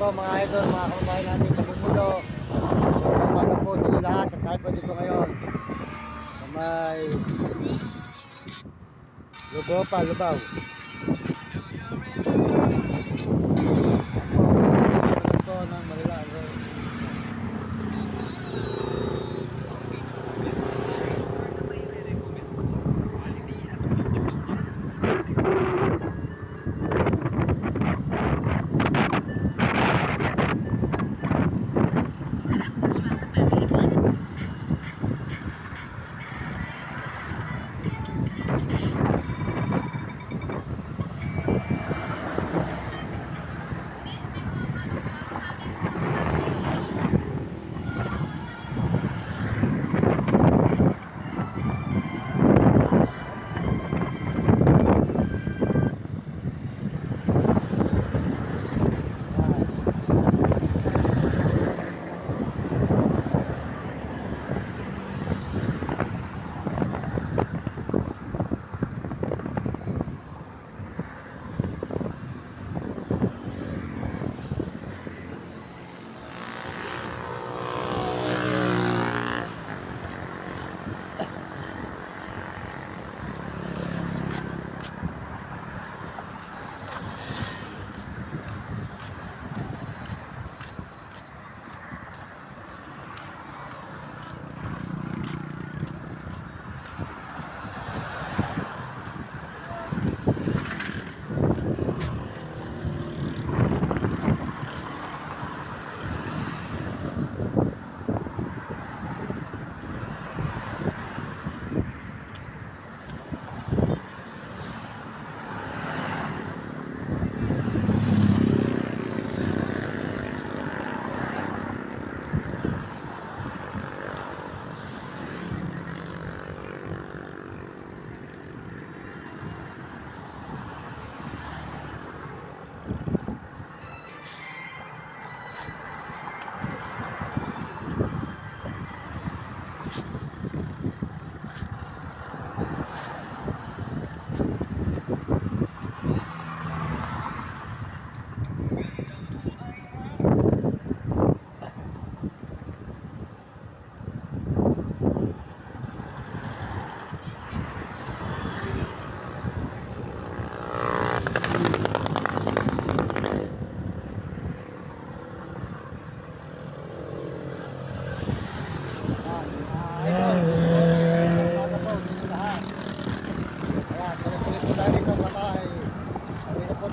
po mga idol, mga kababayan natin sa Bumundo. Umaga po sa inyo lahat. Sa tayo po dito ngayon sa may Lubaw. Ito ng Manila.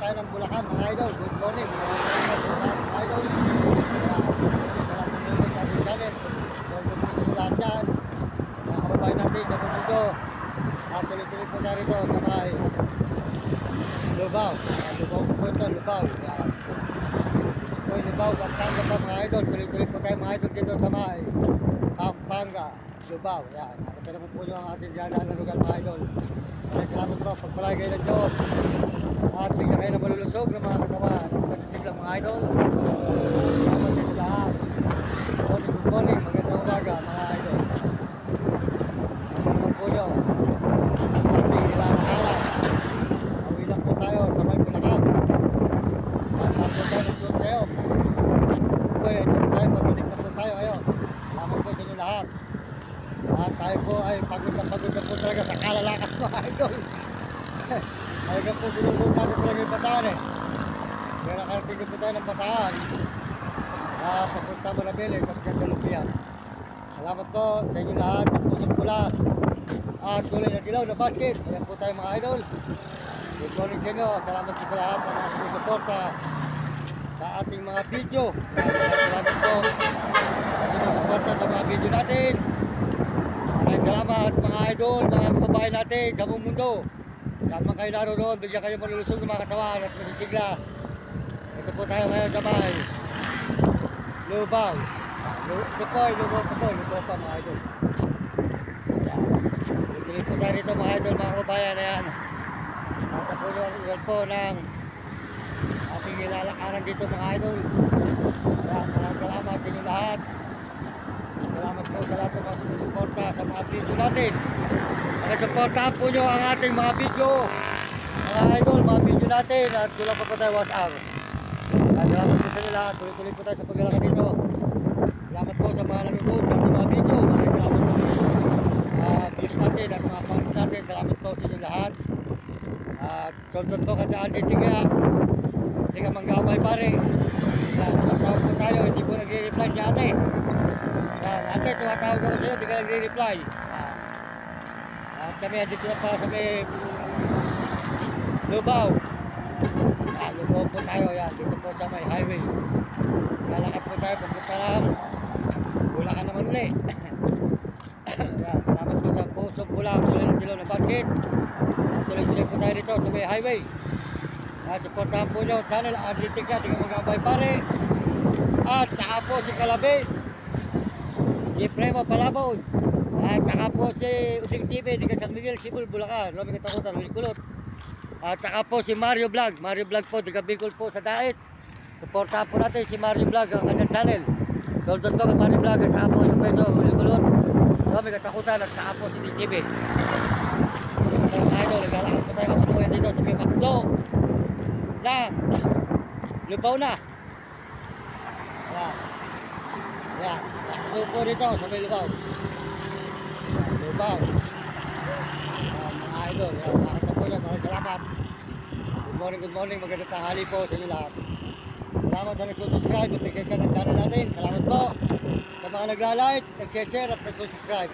Tayo ng Bulacan mga idol. Good morning mga idol. Lahat dyan mga kababayan natin sa Bumundo. At tuloy-tuloy po tayo rito sa may Lubaw po ito, Lubaw. Ito yung Lubaw, Pampanga pa mga idol. Tuloy-tuloy po tayo mga idol dito sa may Pampanga, Lubaw. Yan, nakita naman po nyo ang ating dyan na lugar mga idol. Salamat po, pagpalay kayo ng Diyos. At bigyan kayo na malulusog ng mga katawan. Pasisiglang mga idol. Salamat sa inyo lahat. Good morning, magandang umaga mga idol. Salamat po nyo. Ating nilalakaran. Awi lang po tayo sa may Bulacan. At po tayo ng Diyos kayo. Okay, ito na tayo, mabilik na po tayo ngayon. Salamat po sa inyo lahat. At tayo po ay pagod na po talaga sa kalalakas mga idol. Talagang po sinunod natin talaga yung Bataan eh. Kaya nakarating din po tayo ng Bataan. Papunta Manabele sa Pagkakalupian. Salamat po sa inyo lahat sa pusong pula. At kulay na dilaw na basket. Ayan po tayo mga idol. Good morning sa inyo. Salamat po sa lahat ng mga sumusuporta sa ating mga video. Salamat po sa sumusuporta sa mga video natin. Maraming salamat mga idol, mga kababayan natin sa buong mundo. Saan man kayo naroon, bigyan kayo malulusog ng mga katawan at masisigla. Ito po tayo ngayon sa bahay Lubaw. Lubaw pa mga idol. Tuloy po tayo rito mga idol, mga kababayan. Ayan, nata po yun po ng ating nilalakaran dito mga idol. Ayan, maraming salamat sa inyo lahat. Salamat po sa lahat ng mga sumusuporta sa mga video natin. Pakisuportahan po nyo ang ating mga video. Mga idol, mga video natin. At kulang pa po tayo WhatsApp. Salamat po sa inyo lahat. Tuloy-tuloy po tayo sa paglalakad dito. Salamat po sa mga nanonood sa ating mga video. Maraming salamat po. Views natin at mga fans natin. Salamat po sa inyo lahat. At sunod po kata Aldi kaya. Hindi ka manggamay pare. Tumatawag po tayo. Hindi po nagre-reply si ate. Ate, tumatawag ako sa iyo. Hindi ka nagre-reply. At kami dito na pa sa may Lubao. Lubao po tayo. Yan, dito po sa may highway. Lalakad po tayo pagpunta lang. Wala ka naman uli. Yan, salamat po sa pusong pulang tulad ng dilaw na basket. Tuloy-tuloy po tayo dito sa may highway. At supportahan po nyo channel Arditika, di ka magabay pare. At saka po si Kalabi, si Premo Palabon. At saka po si Uding TV, di ka San Miguel, Sibul, Bulacan, Romy Katakutan, Wilkulot. At saka po si Mario Vlog po, di ka Bicol po sa Dait. Supportahan po natin si Mario Vlog, ang kanyang channel. Soldot ko kay Mario Vlog, at saka po sa Peso, Wilkulot, Romy Katakutan, at saka po si Uding TV. Mga idol, naglalakad po tayo kasalukuyan dito sa may Makdo na Lubao na. Ayan. Ayan. Makdo po dito sa may Lubao. Lubao. Ayan, mga idol. Ayan, nakita po yan. Maraming salamat. Good morning. Magandang tanghali po sa inyo lahat. Salamat sa nagsusubscribe at nag-share ng channel natin. Salamat po sa mga nagla-like, nag-share at nagsusubscribe.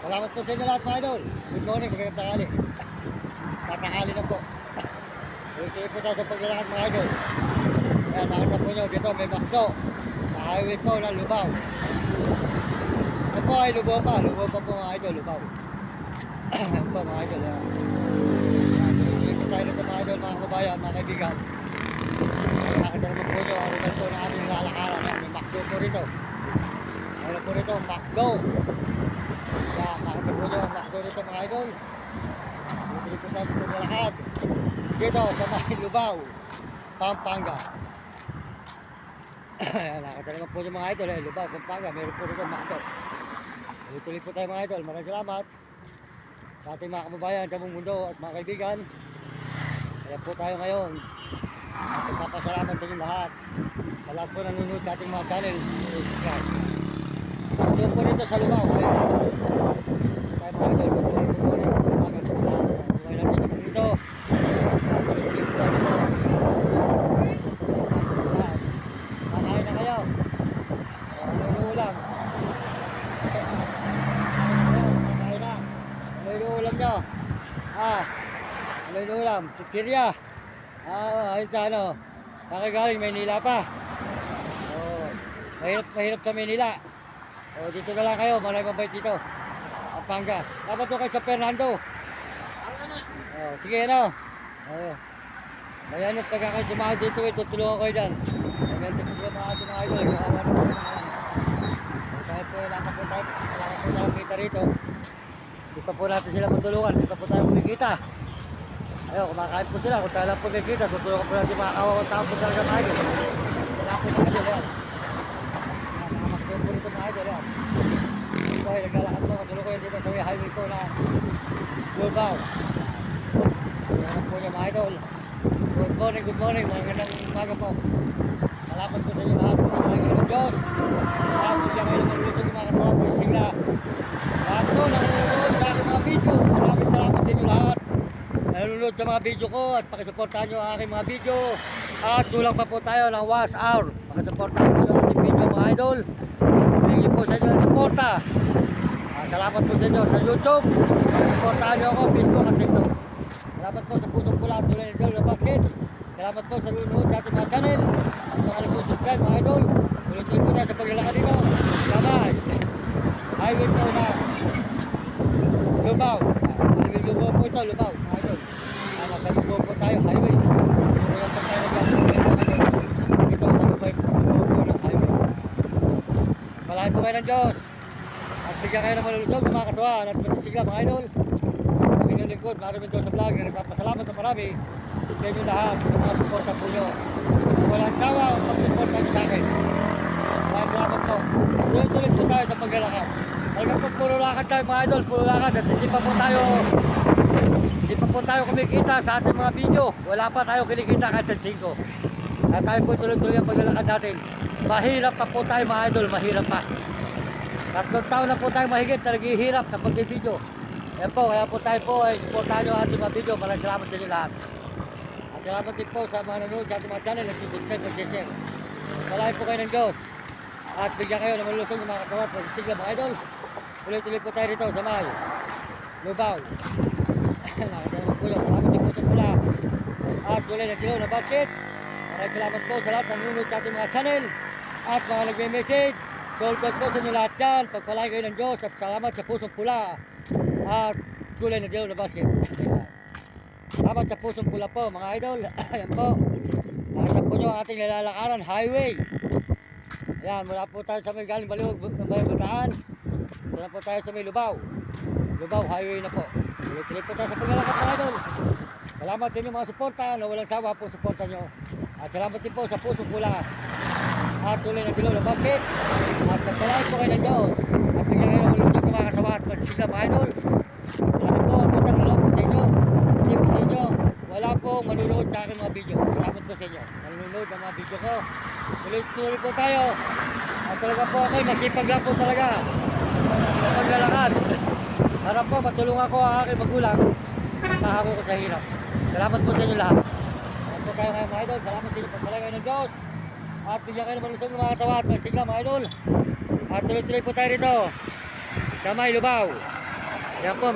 Salamat po sa inyo lahat mga idol. Good morning, magandang tanghali. Tatanghali na po. Tuloy po tayo sa paglalakad mga idol. Ayan, nakita po nyo dito may Makdo. Sa highway po ng Lubao. Ito po ay Lubao pa po mga idol, Lubao. Ayan po mga idol. Tuloy po tayo dito mga idol, mga kabayan, mga kaibigan. Ayan, nakita naman po nyo ang lugar po na ating lalakaran. Ayan, may Makdo po rito. Ayan po rito, Makdo. Ayan, nakita po nyo ang Makdo rito mga idol. Tuloy po tayo sa paglalakad. Dito sa may Lubao, Pampanga. Nakita naman po yung mga idol, Lubao, Pampanga. Meron po dito Makdo. Tuloy po tayo mga idol. Maraming salamat sa ating mga kababayan sa buong mundo at mga kaibigan. Kaya po tayo ngayon. At nagpapasalamat sa inyo lahat. Sa lahat po nanonood sa ating mga channel. Subscribe. Doon po dito sa Lubao. Tayo mga idol. Good morning. Umaga sa mga. Buhay natin sa buong ito. Kakain na kayo. Ano yung ulam? Kakain na. Ano yung ulam nyo? Ano yung ulam? Sitsirya. Ayun sa ano. Kakagaling Maynila pa. Mahirap sa Maynila. Dito na lang kayo. Maraming mabait dito. Pampanga. Dapat to kayo sa Fernando. Sige ano. Ayan at pagka kayo sumahod dito, tutulungan ko dyan. Meron po sila mga idol. Kawawa na po naman. Dahil po lakad po tayo. Lakad po tayo kita rito. Hindi pa po natin sila matulungan. Hindi pa po tayo kumikita. Ayun, kumakain po sila. Kung tayo lang po kumikita, tutulungan po natin mga kawawang tao po talaga mga idol. Wala po mga idol yan. Nakamakdo po rito mga idol yan. So, naglalakad po. Katulungan dito sa highway po na Lubao. Salamat po niya mga idol. Good morning. Magandang umaga po. Salamat po sa inyo lahat. Tayo ng Diyos. Lahat po siya kayo naman mga katuwag po sila. Lahat po nanonood sa aking mga video. Maraming salamat sa inyo lahat. Nanonood sa mga video ko at pakisuportahan nyo ang aking mga video. At tulang pa po tayo ng wash hour. Pakisuportahan po yung ating video mga idol. Hingin po sa inyo ang suporta. Salamat po sa inyo sa YouTube. Pakisuportahan nyo ako, Facebook at TikTok. Salamat po sa pusong pula at tulad ng Dilaw na Basket. Salamat po sa nanonood sa ating mga channel. At mga nagsusubscribe mga idol. Tuloy-tuloy po tayo sa paglalakad dito. Bye-bye. Highway po na Lubao. Highway Lubao po ito, Lubao mga idol. Nasa Lubao po tayo, highway. Tuloy po tayo naglalakad dito sa Lubao po ng highway. Malahin po kayo ng Diyos. At bigyan kayo ng malulusog, mga katuwaan at masisigla mga idol. Inyong lingkod, maraming Diyos sa vlog na nagpapasalamat ng marami sa inyo lahat, sa mga suporta po nyo. Walang sawa ang pag-suporta nyo sa akin. Maraming salamat po. Tuloy-tuloy po tayo sa paglalakad. Talagang po puro lakad tayo mga idol, puro lakad at hindi pa po tayo kumikita sa ating mga video. Wala pa tayo kinikita kahit sa 5. At tayo po tuloy-tuloy ang paglalakad natin. Mahirap pa po tayo mga idol, mahirap pa. 3 taon na po tayo mahigit na naghihirap sa pag-video. Yan po, kaya po tayo po ay supportahan nyo ang ating mga video. Maraming salamat sa inyo lahat. At salamat din po sa mga nanonood sa ating mga channel, nag-subscribe, nag-share. Malayan po kayo ng Diyos. At bigyan kayo ng malulusog ng mga katawat, magsisigla mga idol. Tuloy-tuloy po tayo rito sa may Lubao. Nakita naman po yun. Salamat din po sa pula. At tuloy na kilo na basket. Maraming salamat po sa lahat ng nanonood sa ating mga channel. At mga nagme-message. Gold po sa inyo lahat dyan. Pagpalain kayo ng Diyos. At salamat sa pusong pula. At kulay na kilo na basket. Salamat sa pusong pula po mga idol. Ayan po. Nakita po nyo ang ating nilalakaran. Highway. Ayan, mula po tayo sa may galing Baliwag ng Bayan Bataan. Ito na po tayo sa may Lubao. Lubao Highway na po. Tuloy-tuloy po tayo sa paglalakad mga idol. Salamat sa inyo mga suporta na walang sawa po suporta nyo. At salamat din po sa pusong pula. At tuloy na dilaw na basket. At nagpalain po kayo ng Diyos. At bigyan kayo ng malusog ng mga katawa at magsisigla mga idol. Salamat po ang putang nalaw po sa inyo. Hindi po sa inyo. Wala pong manunood sa aking mga video. Salamat po sa inyo. Manunood ang mga video ko. Tuloy-tuloy po tayo. At talaga po ako, masipag lang po talaga. Sa paglalakad. Para po matulungan ko ang aking magulang. Mahako ko sa hirap. Salamat po sa inyo lahat. Salamat po tayo ngayon mga idol. Salamat sa inyo. Pagpalay kayo ng Diyos. At bigyan kayo ng malusog ng mga katawa at magsigla mga idol. At tuloy-tuloy po tayo rito. Sa may Lubao. Yan po.